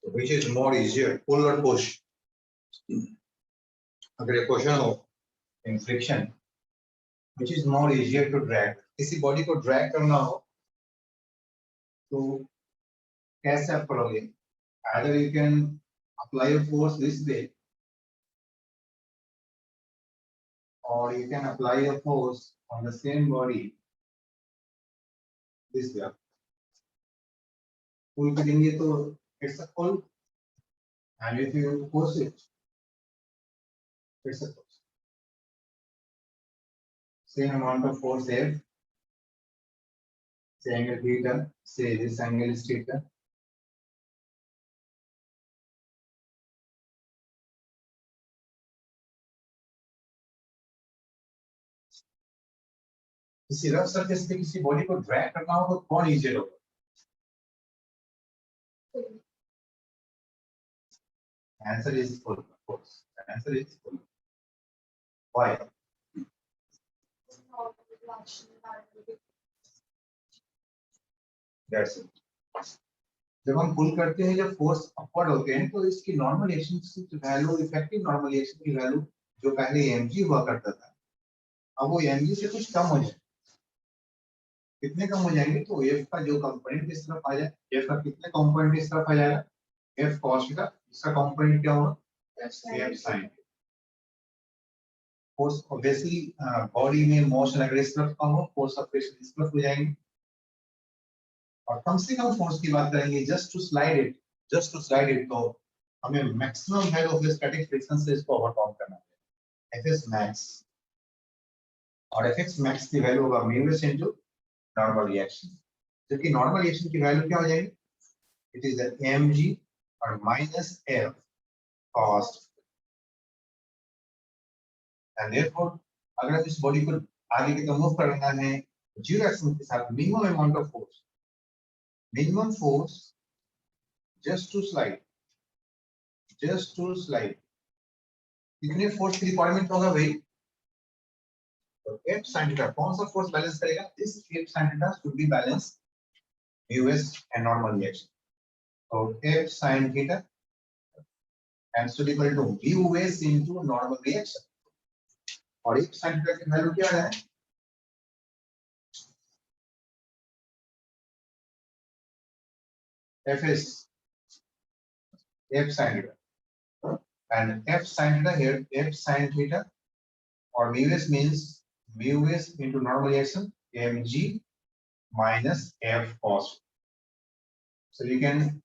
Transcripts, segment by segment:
which is more easier, pull or push? अगर ये question हो in friction, which is more easier to drag? किसी body को drag करना हो तो कैसे आप करोगे? Either you can apply a force this way, or you can apply a force on the same body this way. Pull करेंगे तो it's a pull, and if you push it, it's a push. Same amount of force there. Say angle theta. Say this angle is theta. किसी rough surface पे किसी body को drag करना हो तो कौन इजियर होगा? Answer is pull, of course. The answer is pull. Why? That's it. जब हम पुल करते हैं जब फोर्स अपवर्ड होते हैं तो इसकी नॉर्मल रिएक्शन की वैल्यू, इफेक्टिव नॉर्मल रिएक्शन की वैल्यू जो पहले mg हुआ करता था, अब वो mg से कुछ कम हो जाए. कितने कम हो जाएंगे? तो f का जो कंपोनेंट इस तरफ आ जाए, f का कितने कंपोनेंट इस तरफ आ जाएगा? f cos का इसका कंपोनेंट क्या होगा? f sin. Force obviously body में मोशन अगर इस तरफ का हो, फोर्स ऑफ फ्रिक्शन इस तरफ हो जाएंगे. और कम से कम फोर्स की बात करेंगे जस्ट टू स्लाइड इट, तो हमें maximum value of the static friction से इसको ओवरकम करना है. Fs max और Fx max की वैल्यू होगा μs इनटू नॉर्मल रिएक्शन. जबकि नॉर्मल रिएक्शन की वैल्यू क्या हो जाएगी? इट इज द mg और minus f cos. And therefore अगर हम इस बॉडी को आगे की तरफ मूव करना है जीरो एक्शन के साथ, minimum amount of force, minimum force just to slide, कितने फोर्स की रिक्वायरमेंट होगा भाई? तो F sin theta कौन सा फोर्स बैलेंस करेगा? This F sin theta should be balanced μs and normal reaction. So F sin theta and should equal to μs into normal reaction. और F sin theta की value क्या है? F is F sin theta. And F sin theta here, F sin theta or μs means μs into normal reaction mg minus f cos. So you can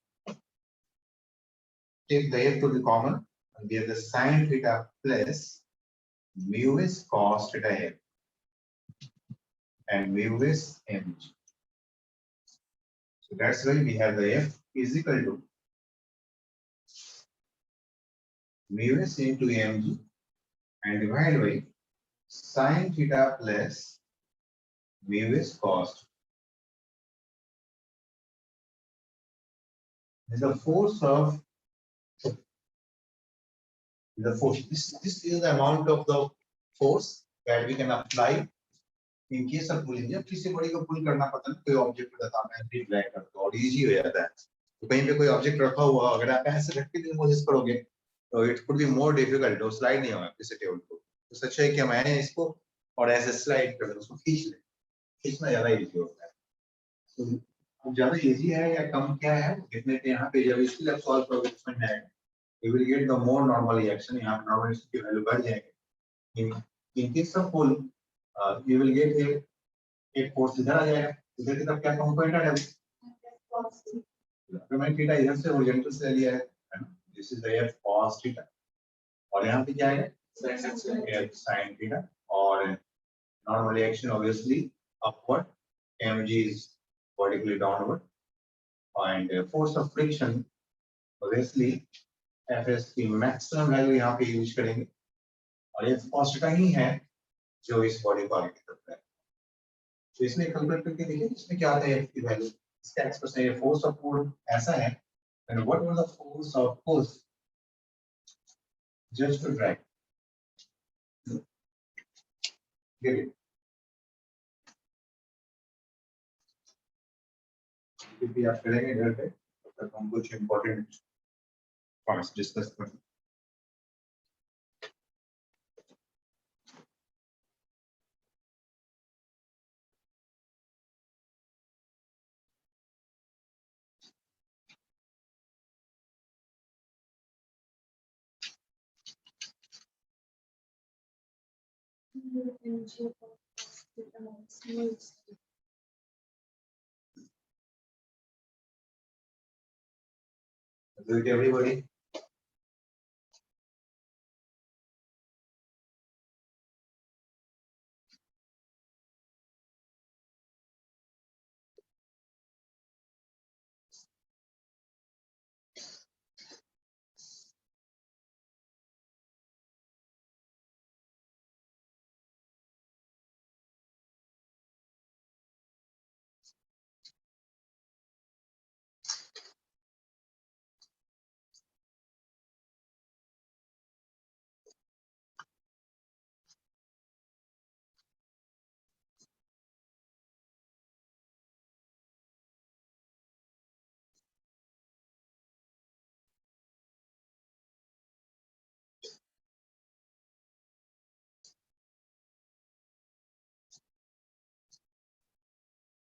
take the f to be common and get the sin theta plus μs cos theta f and μs mg. So that's why we have the f is equal to μs into mg and divided by sin theta plus μs cos. And the force of this is the amount of the force that we can apply in case of pulling. जब किसी body को पुल करना पड़ता है, कोई object रखा है, मैं ड्रैग करता हूँ और इजी हो जाता है. तो कहीं पे कोई ऑब्जेक्ट रखा हुआ, अगर आप ऐसे रख के कोशिश करोगे तो it could be more difficult, वो स्लाइड नहीं होगा किसी टेबल को. तो सच है कि मैं इसको और ऐसे स्लाइड कर दूं, उसको खींचना ज्यादा इजी होता है. तो अब ज्यादा इजी है या कम क्या है कितने पे यहाँ पे जब इसके लिए सॉल्व करोगे इसमें है you will get the more normal reaction. यहाँ पे normal reaction की वैल्यू बढ़ जाएगी. in case of pull you will get एक फोर्स इधर आ जाएगा, इधर की तरफ क्या कंपोनेंट आ जाएगा? तो मैंने थीटा इधर से हॉरिजॉन्टल से लिया है ना, this is the f cos theta और यहाँ पे क्या है? f sin थीटा और normal reaction obviously upward, mg is vertically downward and force of friction obviously Fs की मैक्सिमम वैल्यू यहाँ पे यूज करेंगे और ये cos थीटा ही है जो इस बॉडी को आगे की तरफ है. तो इसमें कैलकुलेट करके देखिए इसमें क्या आता है F की वैल्यू. इसका एक्सप्रेशन है फोर्स ऑफ पुल ऐसा है and what was the force of push just to drag. Get it? भी आप करेंगे घर पे तब तक हम कुछ इम्पोर्टेंट पार्ट्स डिस्कस करते हैं। Do it everybody.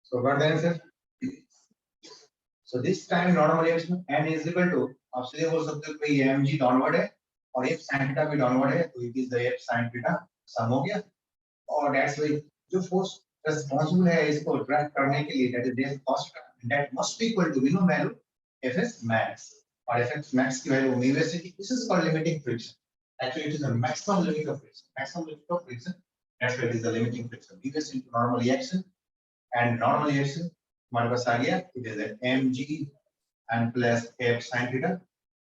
So what the answer? So this time normal reaction n is equal to, आप सीधे बोल सकते हो कि mg डाउनवर्ड है और f sin थीटा भी डाउनवर्ड है, तो it is the f sin theta sum हो गया। और that's why जो फोर्स रिस्पांसिबल है इसको ड्रैग करने के लिए, that is their cost, that must be equal to minimum value fs max, और fs max की वैल्यू mu s है। This is called limiting friction. Actually it is the maximum limit of friction, maximum limit of friction, that's why it is the limiting friction, mu s into normal reaction, and normal reaction हमारे पास आ गया, it is an mg and plus f sin theta।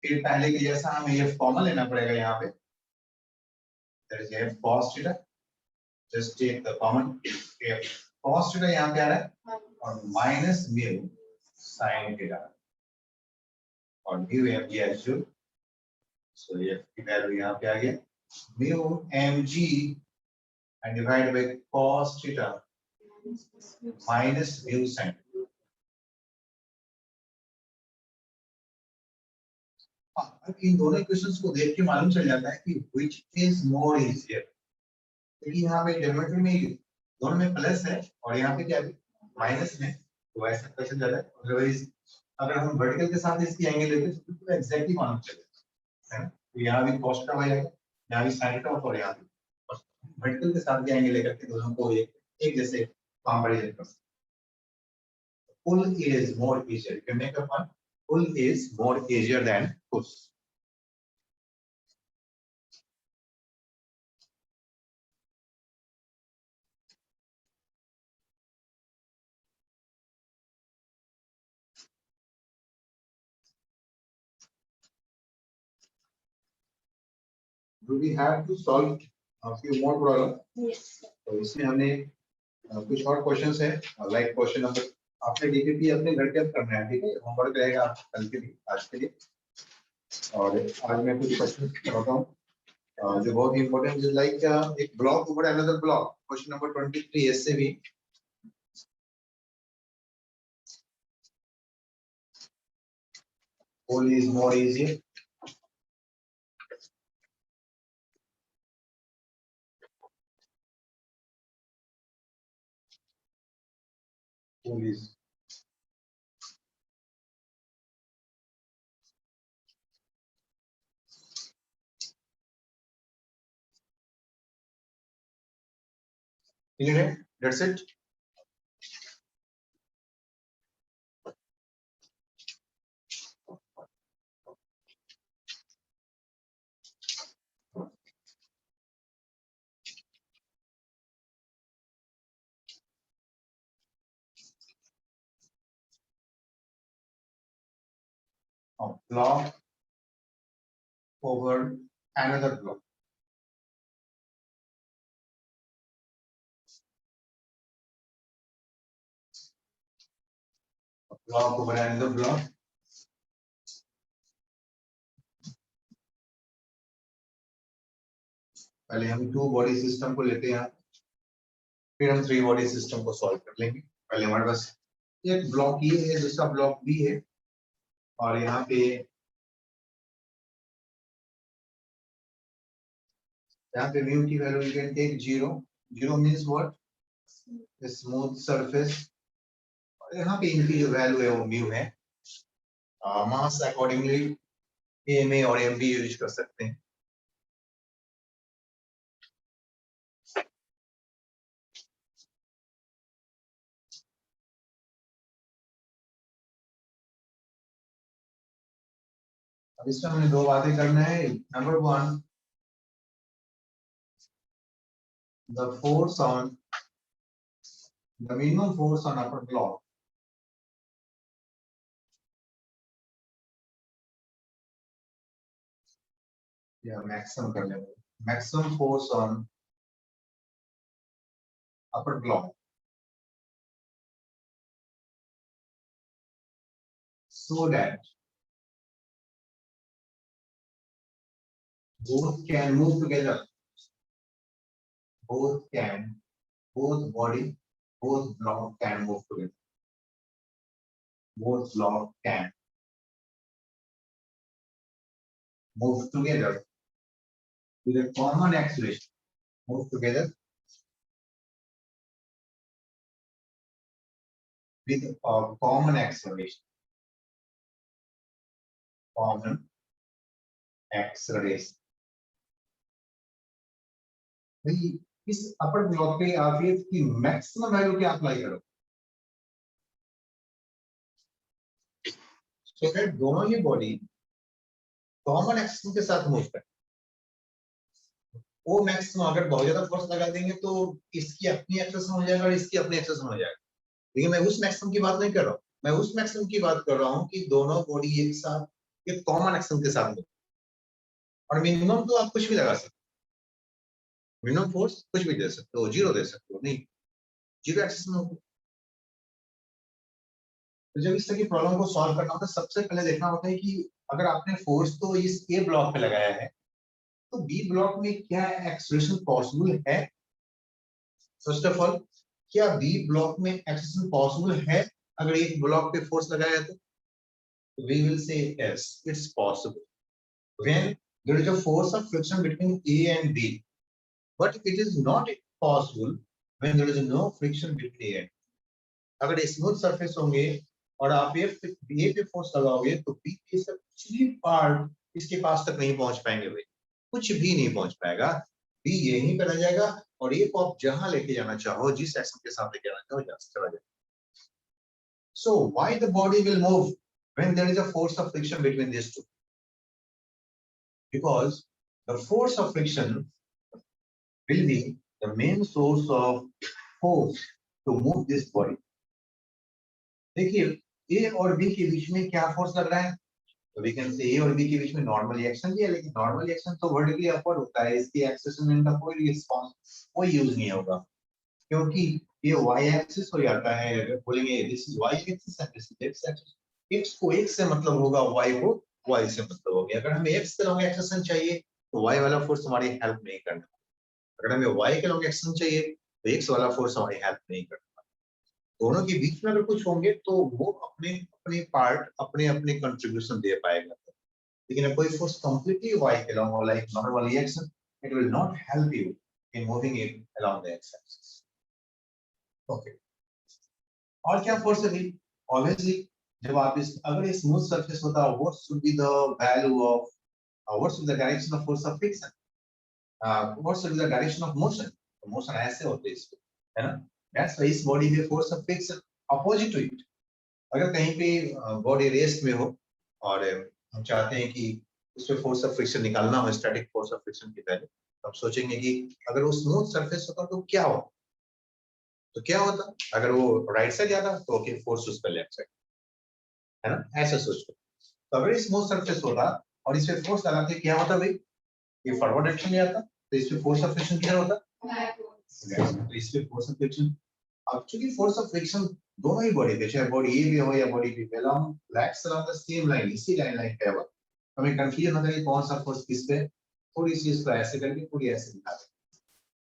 फिर पहले के जैसा हमें f common लेना पड़ेगा यहाँ पे, that is f cos theta, just take the common f cos theta यहाँ पे आ रहा है और minus mu sin theta और mu mg actual, so f की वैल्यू यहाँ पे आ गया mu mg and divided by cos theta minus mu sin। अब इन दोनों इक्वेशंस को देख के मालूम चल जाता है कि which is more easier, क्योंकि यहाँ पे डेरिवेटिव में दोनों में प्लस है और यहाँ पे क्या है माइनस में, तो ऐसा क्वेश्चन ज्यादा है। अदरवाइज अगर हम वर्टिकल के साथ इसकी एंगल लेते हैं तो बिल्कुल एग्जैक्टली मालूम चलेगा, है ना। तो यहाँ भी cos का वही है, यहाँ भी sin का और यहाँ भी वर्टिकल के साथ भी एंगल लेकर के दोनों को एक जैसे कंपैरिजन कर सकते हैं। Pull is more easier, you can make a point, pull is more easier than push। Do we have to solve a few more problem? Yes. तो इसमें हमने कुछ और क्वेश्चंस है, लाइक क्वेश्चन नंबर, आपने डीपीपी अपने घर के अब करना है, ठीक है, होमवर्क रहेगा आप कल के लिए, आज के लिए। और आज मैं कुछ क्वेश्चन करता हूँ जो बहुत ही इंपॉर्टेंट है, लाइक एक ब्लॉक ऊपर अनदर ब्लॉक, क्वेश्चन नंबर 23 ऐसे भी all is more easier। All is clear है, that's it। A block over another block, a block over another block। पहले हम टू बॉडी सिस्टम को लेते हैं, फिर हम थ्री बॉडी सिस्टम को सॉल्व कर लेंगे। पहले हमारे पास एक ब्लॉक ये है, दूसरा ब्लॉक बी है, और यहाँ पे यहाँ पे म्यू की value you can take 0. 0 means what? Smooth surface. यहाँ पे इनकी जो वैल्यू है वो म्यू है. मास अकॉर्डिंगली एमए और एमबी यूज कर सकते हैं. अब इसमें हमें दो बातें करना है. Number 1, the force on the minimum force on upper block या maximum कर लेंगे. maximum force on upper block so that both can move together. Both body, both block can move together. Both block can move together with a common acceleration. Move together with a common acceleration. Common acceleration. भाई इस अपर block पे आप ये की maximum value क्या apply करो so that दोनों ही body common action के साथ मूव करें. वो मैक्सिमम अगर बहुत ज्यादा फोर्स लगा देंगे तो इसकी अपनी एक्सेशन हो जाएगा और इसकी अपनी एक्सेशन हो जाएगा. लेकिन मैं उस मैक्सिमम की बात नहीं कर रहा हूँ. मैं उस मैक्सिमम की बात कर रहा हूँ कि दोनों बॉडी एक साथ एक कॉमन एक्शन के साथ मूव. और मिनिमम तो आप कुछ भी लगा सकते हो. मिनिमम फोर्स कुछ भी दे सकते हो. 0 दे सकते हो. नहीं, 0 एक्सेशन होगा. तो जब इस तरह की प्रॉब्लम को सॉल्व करना होता है सबसे पहले देखना होता है कि अगर आपने फोर्स तो इस ए ब्लॉक पे लगाया है तो बी ब्लॉक में क्या एक्सेलरेशन पॉसिबल है. फर्स्ट ऑफ ऑल, क्या बी ब्लॉक में एक्सेलरेशन पॉसिबल है अगर एक ब्लॉक पे फोर्स लगाया है तो we will say yes, it's possible when there is a force of friction between A and B, but it is not possible when there is no friction between A and B. अगर smooth surface होंगे और आप ए पे force लगाओगे तो B के सब कुछ भी पार्ट इसके पास तक नहीं पहुंच पाएंगे. भाई कुछ भी नहीं पहुंच पाएगा. बी यहीं पे रह जाएगा और ए को आप जहां लेके जाना चाहो, जिस एक्शन के साथ लेके जाना चाहो, चला जाएगा. So why the body will move when there is a force of friction between these two? Because the force of friction will be the main source of force to move this body. देखिए ए और B के बीच में क्या force लग रहा है. तो we can say ए और बी के बीच में नॉर्मल रिएक्शन भी है, लेकिन नॉर्मल रिएक्शन तो वर्टिकली अपवर्ड होता है. इसकी एक्सेलरेशन का कोई रिस्पांस कोई यूज नहीं होगा क्योंकि ये वाई एक्सिस हो जाता है. अगर बोलेंगे this is Y axis and this is X axis, X को एक्स से मतलब होगा, वाई को वाई से मतलब होगा. अगर हमें एक्स के लॉन्ग एक्सेशन चाहिए तो वाई वाला फोर्स हमारी हेल्प नहीं करना. अगर हमें वाई के लॉन्ग एक्सेशन चाहिए तो एक्स वाला फोर्स हमारी हेल्प नहीं करना. दोनों के बीच में अगर कुछ होंगे तो वो अपने अपने पार्ट अपने अपने कंट्रीब्यूशन दे पाएगा. लेकिन कोई फोर्स कंप्लीटली वाई के लॉन्ग और like normal reaction, it will not help you in moving it along the x axis. Okay, और क्या फोर्स है? ऑब्वियसली जब आप इस अगर ये स्मूथ सरफेस होता what should be the value of what should the direction of force of friction, what should be the direction of motion. Motion ऐसे होते हैं इसको, है ना. दैट्स व्हाई इस बॉडी में force of friction opposite to it. अगर कहीं पे बॉडी रेस्ट में हो और हम चाहते हैं कि उसमें फोर्स ऑफ फ्रिक्शन निकालना हो स्टैटिक फोर्स ऑफ फ्रिक्शन की तरह, तो हम सोचेंगे कि अगर वो स्मूथ सरफेस होता तो क्या हो. तो क्या होता अगर वो राइट साइड जाता तो ओके फोर्स उस पर लेफ्ट साइड, है ना. ऐसा सोचो. तो अगर स्मूथ सरफेस होता और इस पे फोर्स लगाते क्या होता भाई, ये फॉरवर्ड डायरेक्शन में आता तो इस पे फोर्स ऑफ फ्रिक्शन क्या होता. तो इस पे फोर्स ऑफ फ्रिक्शन, अब चूंकि फोर्स ऑफ फ्रिक्शन दोनों ही बॉडी पे, चाहे बॉडी ए भी हो या बॉडी बी पे, along lakhs along the same line, इसी लाइन पे है. हमें कंफ्यूजन होता है कि कौन सा फोर्स किस पे. थोड़ी सी इसको ऐसे करके थोड़ी ऐसे दिखा दें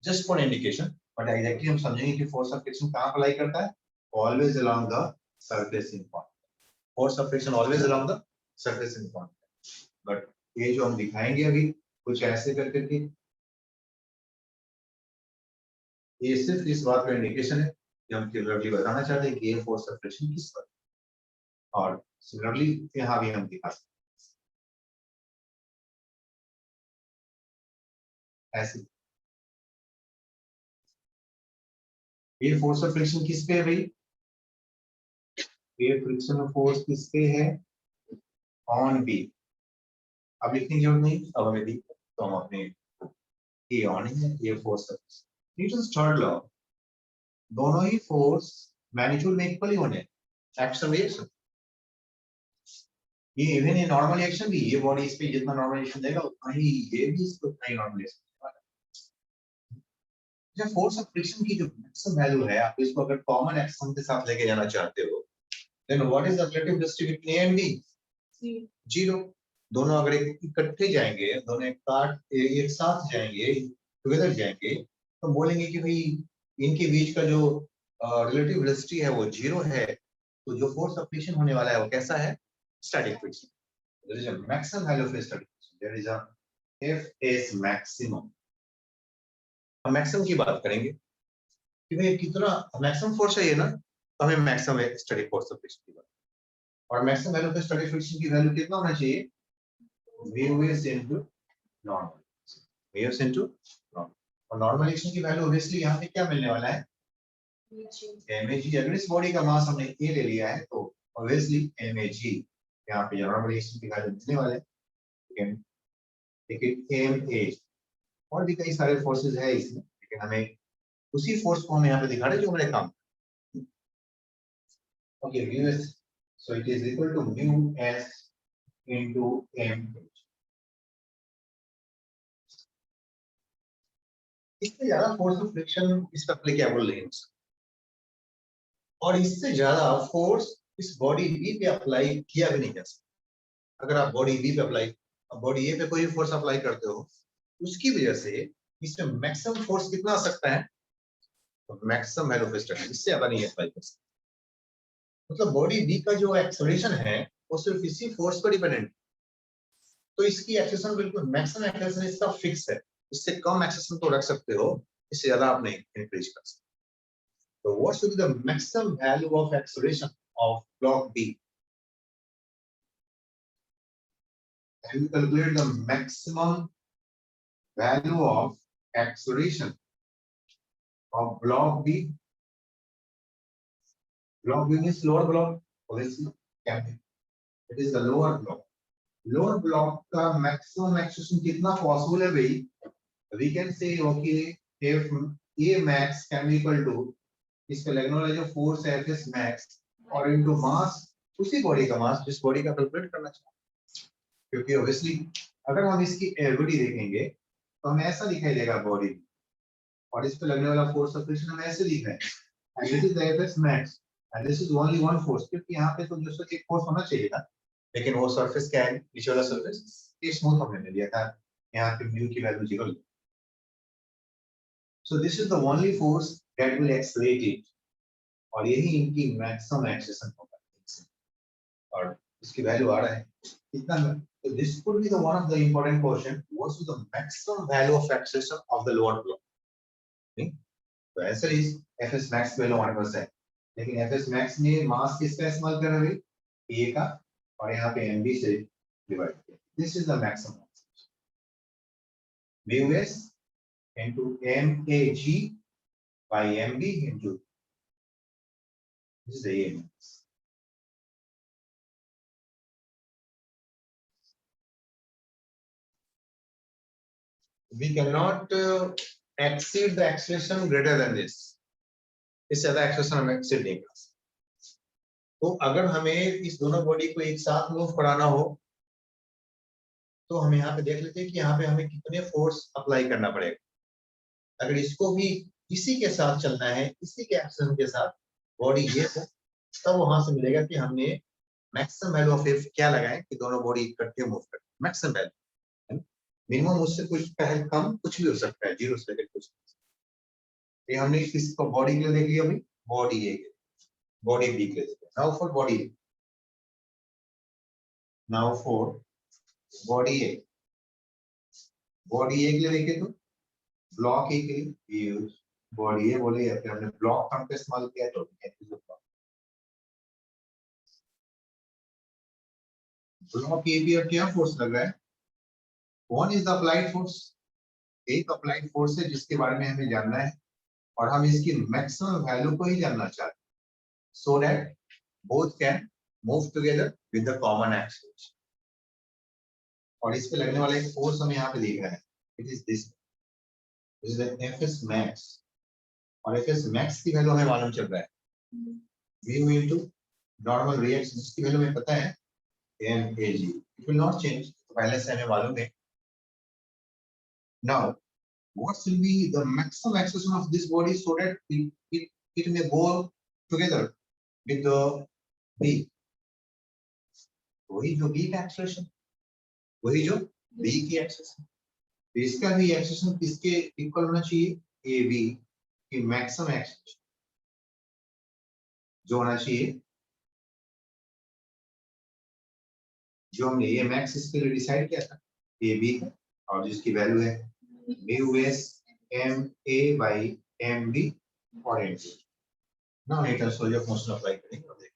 just for indication, but exactly हम समझेंगे कि फोर्स ऑफ फ्रिक्शन कहां अप्लाई करता है. Always along the surface in point. Force of friction always along the surface in point. But ये जो हम दिखाएंगे अभी कुछ ऐसे करके ये सिर्फ इस बात का इंडिकेशन है कि हम क्लियरली बताना चाहते हैं कि ये फोर्स ऑफ फ्रिक्शन किस पर, और सिमिलरली यहाँ भी हम दिखा सकते हैं ऐसे। ये फोर्स ऑफ फ्रिक्शन किस पे है भाई? ये फ्रिक्शन फोर्स किस पे है? On B. अब लिखने की जरूरत नहीं, अब हमें दिख तो हम अपने ये ऑन है, ये force of Newton's third law, दोनों ही फोर्स मैग्नीट्यूड में इक्वल ही होने, एक्शन रिएक्शन। ये इवन ये नॉर्मल एक्शन भी, ये बॉडी इस पे जितना नॉर्मल एक्शन देगा उतना ही ये भी इसको उतना ही नॉर्मल एक्शन देगा। जब फोर्स ऑफ फ्रिक्शन की जो मैक्सिमम वैल्यू है, आप इसको अगर कॉमन एक्शन के साथ लेके जाना चाहते हो, then what is the relative velocity between A and B? Zero. दोनों अगर इकट्ठे जाएंगे, दोनों एक साथ जाएंगे, टुगेदर जाएंगे, तो बोलेंगे कि भाई इनके बीच का जो रिलेटिव वेलोसिटी है वो जीरो है, तो जो फोर्स ऑफ फ्रिक्शन होने वाला है वो कैसा है? Static friction. There is a maximum value of static friction. There is a F is maximum. हम मैक्सिमम की बात करेंगे कि भाई कितना मैक्सिमम फोर्स चाहिए ना, तो हमें maximum static force of friction की बात, और maximum value of static friction की वैल्यू कितना होना चाहिए? Vs into normal. Vs into normal. और नॉर्मल एक्शन की वैल्यू ऑब्वियसली यहाँ पे क्या मिलने वाला है? mg। अगर इस बॉडी का मास हमने a ले लिया है तो ऑब्वियसली mg यहाँ पे नॉर्मल एक्शन की वैल्यू मिलने वाले हैं। लेकिन ma और भी कई सारे फोर्सेस है इसमें, लेकिन हमें उसी फोर्स को हम यहाँ पे दिखा रहे हैं जो हमारे काम। Okay, mu s, so it is equal to mu s into m। इससे ज्यादा फोर्स ऑफ फ्रिक्शन इस एप्लीकेबल नहीं हो सकता, और इससे ज्यादा फोर्स इस बॉडी बी पे अप्लाई किया भी नहीं जा सकता। अगर आप बॉडी बी पे अप्लाई, बॉडी ए पे कोई फोर्स अप्लाई करते हो, उसकी वजह से इसमें मैक्सिमम फोर्स कितना आ सकता है? मैक्सिमम वैल्यू ऑफ स्ट्रेस, इससे ज्यादा नहीं अप्लाई कर सकते। मतलब बॉडी बी का जो एक्सेलरेशन है वो सिर्फ इसी फोर्स पर डिपेंडेंट, तो इसकी एक्सेलरेशन बिल्कुल मैक्सिमम एक्सेलरेशन इसका फिक्स है, इससे कम एक्सेलरेशन तो रख सकते हो, इससे ज्यादा आप नहीं इंक्रीज कर सकते। तो what should be the maximum value of acceleration of block B? Can you calculate the maximum value of acceleration of block B? Block B means lower block, obviously. Can be. It is the lower block. Lower block का maximum acceleration कितना possible है भाई? We can say okay, if A max can be equal to इसका लगने वाला जो force है F max और into mass, उसी बॉडी का मास जिस बॉडी का कैलकुलेट करना चाहते हैं, क्योंकि ऑब्वियसली अगर हम इसकी एवरेज देखेंगे तो हमें ऐसा दिखाई देगा बॉडी, और इस पे लगने वाला फोर्स ऑफ फ्रिक्शन हमें ऐसे दिख रहा है, and this is the Fs max and this is only one force, क्योंकि यहाँ पे तो जो एक फोर्स होना चाहिए था, लेकिन वो सरफेस क्या है, नीचे वाला सरफेस ये स्मूथ हमने ले लिया था, यहाँ पे म्यू की value 0। So this is the only force that will accelerate it, और यही इनकी मैक्सिमम एक्सेलरेशन होगा, और इसकी वैल्यू आ रहा है कितना? So this could be the one of the important question. What is the maximum value of acceleration of the lower block? Okay? So answer is Fs max value 1%. लेकिन Fs max में मास किसका इस्तेमाल कर रहे हैं? A का, और यहाँ पे mb से डिवाइड किया। This is the maximum. Mu s into mag by mb into this is the AMS. We cannot exceed the acceleration greater than this. इससे ज्यादा एक्सेलरेशन हम एक्सेल नहीं कर सकते। तो अगर हमें इस दोनों बॉडी को एक साथ मूव कराना हो, तो हम यहाँ पे देख लेते हैं कि यहाँ पे हमें कितने फोर्स अप्लाई करना पड़ेगा। अगर इसको भी इसी के साथ चलना है, इसी के एक्शन के साथ बॉडी ये हो, तब वहां से मिलेगा कि हमने मैक्सिमम वैल्यू ऑफ एफ क्या लगाए कि दोनों बॉडी इकट्ठे मूव करें। मैक्सिमम वैल्यू मिनिमम उससे कुछ पहले कम कुछ भी हो सकता है, 0 से लेकर कुछ। ये हमने इसको बॉडी के लिए देख लिया भाई, बॉडी ए, बॉडी बी के लिए। Now for body A, now for body A, body A के लिए देखें तो ब्लॉक ए के लिए बॉडी है बोले, या फिर हमने ब्लॉक टर्म का इस्तेमाल किया तो ब्लॉक ए पे अब क्या फोर्स लग रहा है? One is the applied force, एक अप्लाइड फोर्स है जिसके बारे में हमें जानना है और हम इसकी मैक्सिमम वैल्यू को ही जानना चाहते हैं, so that both can move together with the common axis. और इस पे लगने वाला एक फोर्स हमें यहाँ पे दिख रहा है, it is this is the Fs max, और Fs max की वैल्यू हमें मालूम चल रहा है mu into normal reaction, इसकी वैल्यू हमें पता है mAg, it will not change, तो पहले से हमें मालूम है. Now what will be the maximum acceleration of this body so that it may go together with the b, वही जो b का एक्सेलरेशन, वही जो b की एक्सेलरेशन, तो इसका भी एक्सेलरेशन किसके इक्वल होना चाहिए? ab की मैक्सिमम एक्सेलरेशन जो होना चाहिए, जो हमने ये मैक्स इसके लिए डिसाइड किया था ab, और जिसकी वैल्यू है mu s ma by mb और mb. Now let us solve your motion apply करेंगे और देखेंगे.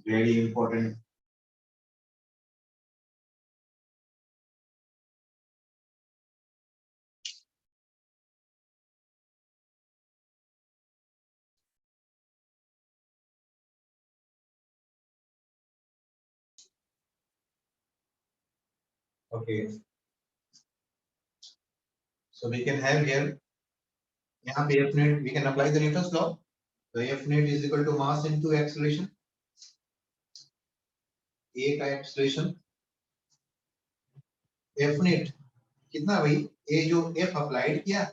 Very important. Okay. So we can have here, यहाँ पे F net, we can apply the Newton's law. So F net is equal to mass into acceleration. A का acceleration F net कितना भाई? A जो F applied किया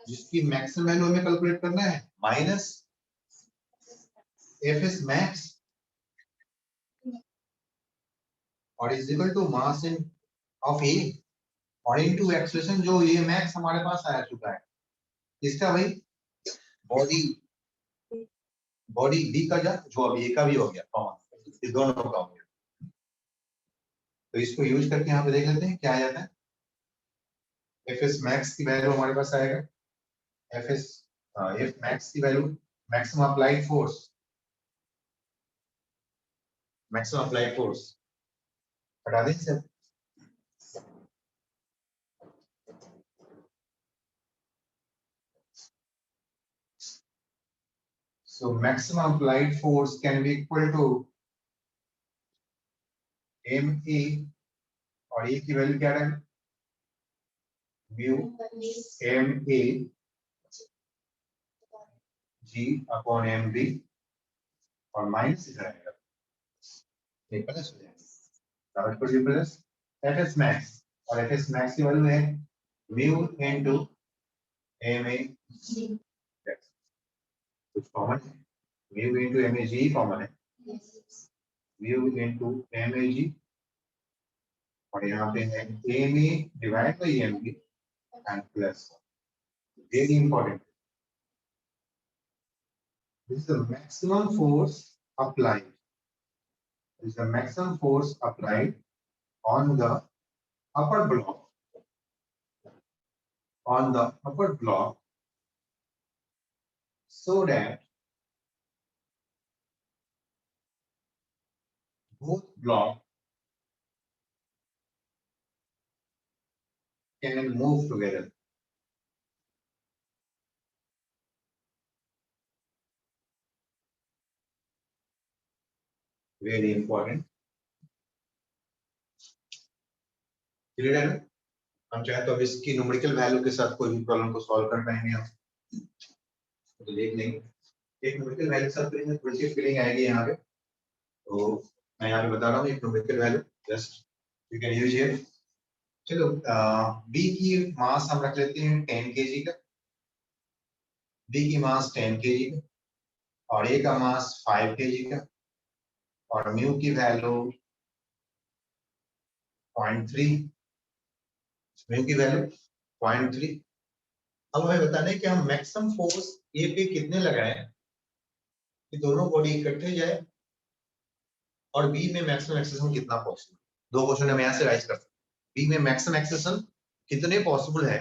जिसकी maximum value हमें calculate करना है माइनस Fs max और is equal to mass in of A और इनटू एक्सेलरेशन जो ये मैक्स हमारे पास आ चुका है इसका भाई बॉडी B का जो अब A का भी हो गया कॉमन, इस दोनों का हो गया, तो इसको यूज करके यहाँ पे देख लेते हैं क्या आ जाता है. Fs max की वैल्यू हमारे पास आएगा Fs F max की वैल्यू मैक्सिमम अप्लाइड फोर्स हटा दें sir. So maximum applied force can be equal to ma और A की वैल्यू क्या है? mu ma g upon mb और माइनस इधर आएगा, ये प्लस हो जाएगा, राइट पर प्लस Fs max और Fs max की वैल्यू है mu into ma g, कुछ कॉमन है, mu into ma g common है, mu into ma g और यहाँ पे है ma divide by mb and plus. Very important. This is the maximum force applied. This is the maximum force applied on the upper block. On the upper block, so that both blocks can move together. Very important. Clear है ना? हम चाहे तो अब इसकी numerical value के साथ कोई भी प्रॉब्लम को सॉल्व कर पाएंगे हम, तो देख लेंगे. एक न्यूमेरिकल वैल्यू के साथ करेंगे थोड़ी सी फीलिंग आएगी यहाँ पे, तो मैं यहाँ पे बता रहा हूँ एक numerical value just you can use here. चलो B की मास हम रख लेते हैं 10 kg का, B की मास 10 kg का और A का मास 5 kg का और म्यू की वैल्यू 0.3 म्यू की वैल्यू 0.3। अब हमें बताना है कि हम मैक्सिमम फोर्स ए पे कितने लगाएं कि दोनों बॉडी इकट्ठे जाए और बी में मैक्सिमम एक्सेशन कितना पॉसिबल। दो क्वेश्चन हम यहाँ से राइज कर सकते हैं। बी में मैक्सिमम एक्सेशन कितने पॉसिबल है।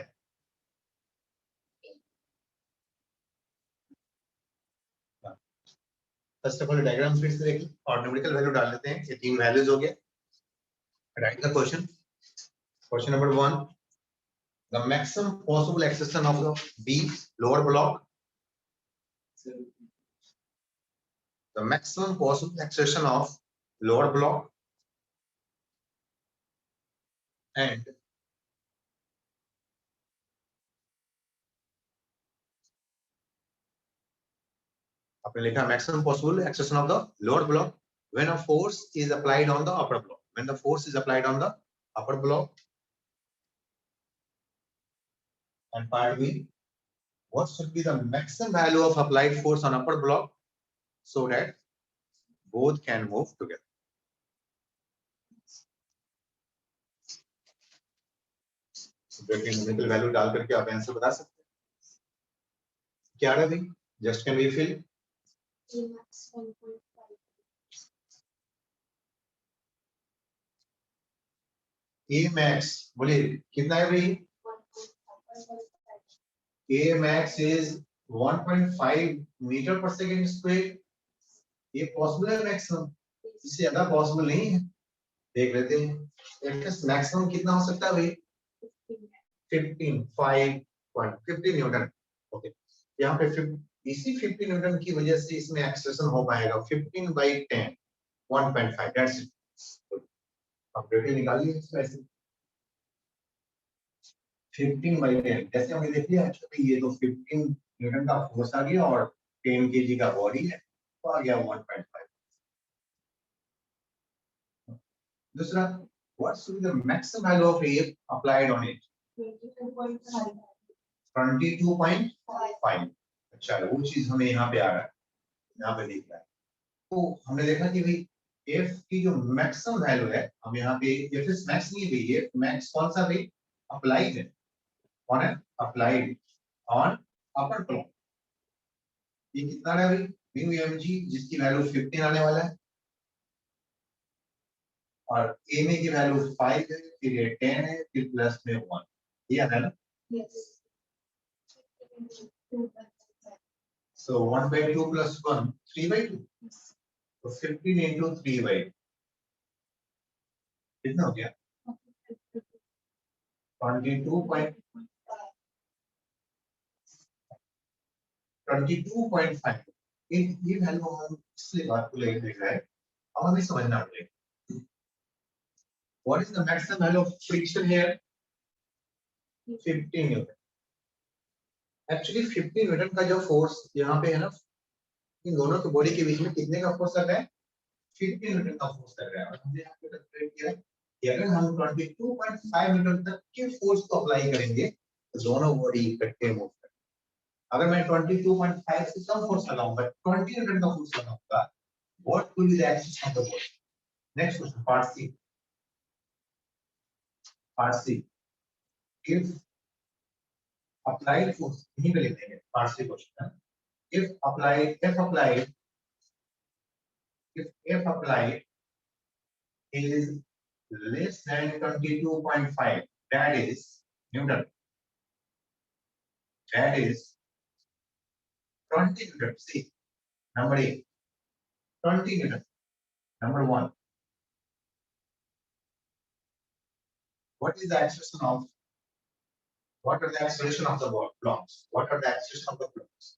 फर्स्ट ऑफ ऑल डायग्राम फिर से देखिए और न्यूमेरिकल वैल्यू डाल लेते हैं। ये तीन वैल्यूज हो गए। Right the question. Question number 1, the maximum possible accession of the B lower block, the maximum possible accession of lower block and आपने लिखा maximum possible accession of the lower block when a force is applied on the upper block. When the force is applied on the upper block. And part B, what should be the maximum value of applied force on upper block so that both can move together. Numerical value डाल करके आप answer बता सकते हैं। क्या है भाई? Just can we fill A max बोलिए कितना है भाई? A max is 1.5 metre per second square. ये पॉसिबल है मैक्सिमम, इससे ज्यादा पॉसिबल नहीं है। देख लेते हैं मैक्सिमम कितना हो सकता है भाई? 15 न्यूटन। ओके, यहाँ पे इसी 15 न्यूटन की वजह से इसमें एक्सेशन हो पाएगा 15/10 1.5। That's it. अब रेडियो निकालिए ऐसे 15/10। जैसे हमने देख लिया ये तो 15 न्यूटन का फोर्स आ गया और 10 केजी का बॉडी है तो आ गया 1.5। दूसरा, what should be the maximum value of A applied on it? 22.5। अच्छा, वो चीज हमें यहाँ पे आ रहा है, यहाँ पे देख रहा है। तो हमने देखा कि भाई F की जो मैक्सिमम वैल्यू है, हम यहाँ पे F इज मैक्स नहीं है, F मैक्स कौन सा भाई? अप्लाइड है। कौन है? Applied on upper block. ये कितना है भाई? म्यू mg, जिसकी वैल्यू 15 आने वाला है और a में की वैल्यू 5 है, फिर ये 10 है, फिर प्लस में 1। ये आता है ना? यस। So 1/2 plus 1, 3/2। तो 15 into 3/2 कितना हो गया? 22.5। ये वैल्यू हम इसलिए बात को लेकर देख रहे हैं, अब हमें समझना पड़ेगा। What is the maximum value of friction here? 15 Newton. Actually 15 Newton का जो फोर्स यहाँ पे है ना, इन दोनों के बॉडी के बीच में कितने का फोर्स लग रहा है? 15 न्यूटन का फोर्स लग रहा है। और हमने यहाँ पे कैलकुलेट किया कि अगर हम 22.5 न्यूटन तक के फोर्स को अप्लाई करेंगे तो दोनों बॉडी इकट्ठे मूव करेंगे। अगर मैं 22.5 से कम फोर्स लगाऊंगा, 20 न्यूटन का फोर्स लगाऊंगा, what will be the axis of the body? Next question, part C. Part C. If applied force, यहीं पे लिख देंगे part C question है। If applied is less than 22.5, that is Newton. That is 20 Newton. See, number A, 20 Newton. Number 1. What is the acceleration of? What are the acceleration of the blocks? What are the acceleration of the blocks?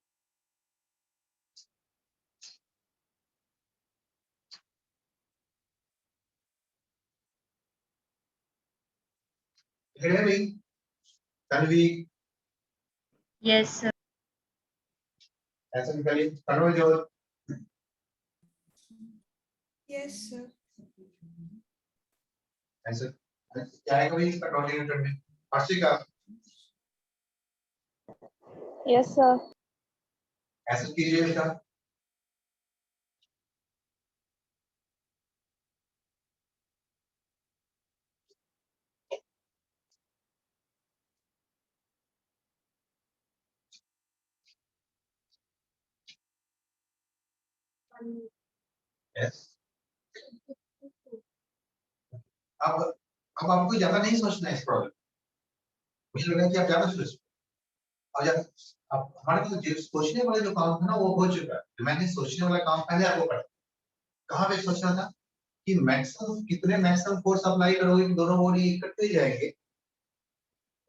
Hear me? Tanvi? Yes, sir. Answer निकालिए। Tanvi जो? Yes, sir. Answer क्या है कभी इसका 20 Newton में? पार्सी का? Yes, sir. Answer कीजिए इसका। यस अब आपको ज्यादा नहीं सोचना है इस प्रॉब्लम, मुझे लग रहा है कि आप ज्यादा सोच और ज्यादा अब हमारे को जो सोचने वाला जो काम था ना वो हो चुका है। तो मैंने सोचने वाला काम पहले आपको पढ़ा, कहाँ पे सोचना था कि मैक्सिमम कितने मैक्सिमम फोर्स अप्लाई करोगे कि दोनों बॉडी इकट्ठे जाएंगे,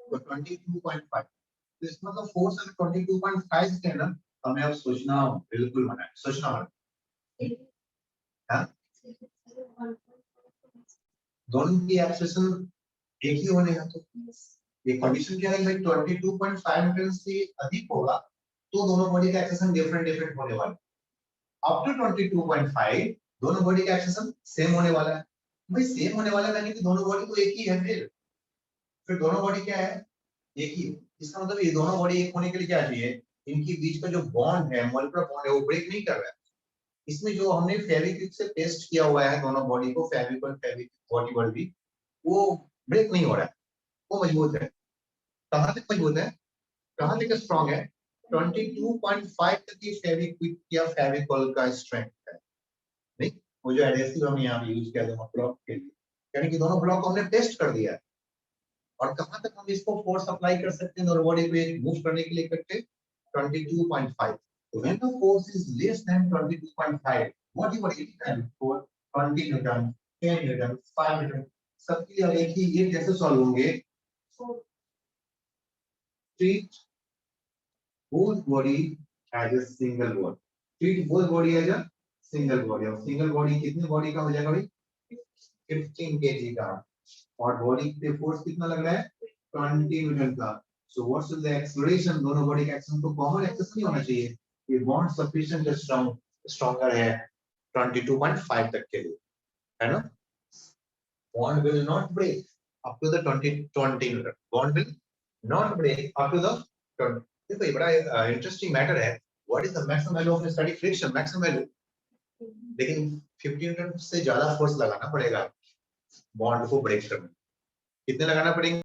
तो 22.5। तो इसका मतलब फोर्स अगर 22.5 से है ना, हमें अब सोचना बिल्कुल मना है, सोचना मना है। हाँ? दोनों की एक्सेशन एक ही होने का, तो ये कंडीशन क्या है भाई 22.5 न्यूटन से अधिक होगा तो दोनों बॉडी का एक्सेशन डिफरेंट होने वाला है। अप टू 22.5 दोनों बॉडी का एक्सेशन सेम होने वाला है। भाई सेम होने वाला है यानी कि दोनों बॉडी तो एक ही है, फिर दोनों बॉडी क्या है, एक ही। इसका मतलब ये दोनों बॉडी एक होने के लिए क्या चाहिए, इनके बीच का जो बॉन्ड है, मॉलिक्यूलर बॉन्ड है, वो ब्रेक नहीं कर रहा है। इसमें जो हमने फेविक्विक से पेस्ट किया हुआ है दोनों बॉडी को, फेविक्विक बॉडी भी, वो ब्रेक नहीं हो रहा है, वो मजबूत है। कहां तक मजबूत है, कहां तक स्ट्रांग है, 22.5 तक की फेविक्विक या फेविकॉल का स्ट्रेंथ है। नहीं, वो जो एडहेसिव हम यहाँ पे यूज किया था ब्लॉक के लिए, यानी कि दोनों ब्लॉक को हमने पेस्ट कर दिया है। और कहां तक हम इसको फोर्स अप्लाई कर सकते हैं दोनों बॉडी पे मूव करने के लिए इकट्ठे, 22.5। So when the force is less than 22.5, whatever it can for 20 Newton, 10 Newton, 5 Newton, सबके लिए एक ही ये कैसे सॉल्व होंगे, treat both body as a single body, treat both body as a single body। और सिंगल बॉडी कितनी body का हो जाएगा भाई, 15 kg का, और बॉडी पे फोर्स कितना लग रहा है, 20 न्यूटन का। सो व्हाट्स द एक्सेलरेशन, दोनों बॉडी का एक्सेलरेशन तो कॉमन एक्सेस नहीं होना चाहिए, ये बॉन्ड सफिशिएंट स्ट्रॉन्गर है 22.5 तक के लिए, है ना। Bond will not break up to the 20 newton, bond will not break up to the 20। देखो ये बड़ा इंटरेस्टिंग मैटर है, what is the maximum value of static friction, maximum value, लेकिन 50 न्यूटन से ज्यादा फोर्स लगाना पड़ेगा बॉन्ड को ब्रेक करने, कितने लगाना पड़ेंगे।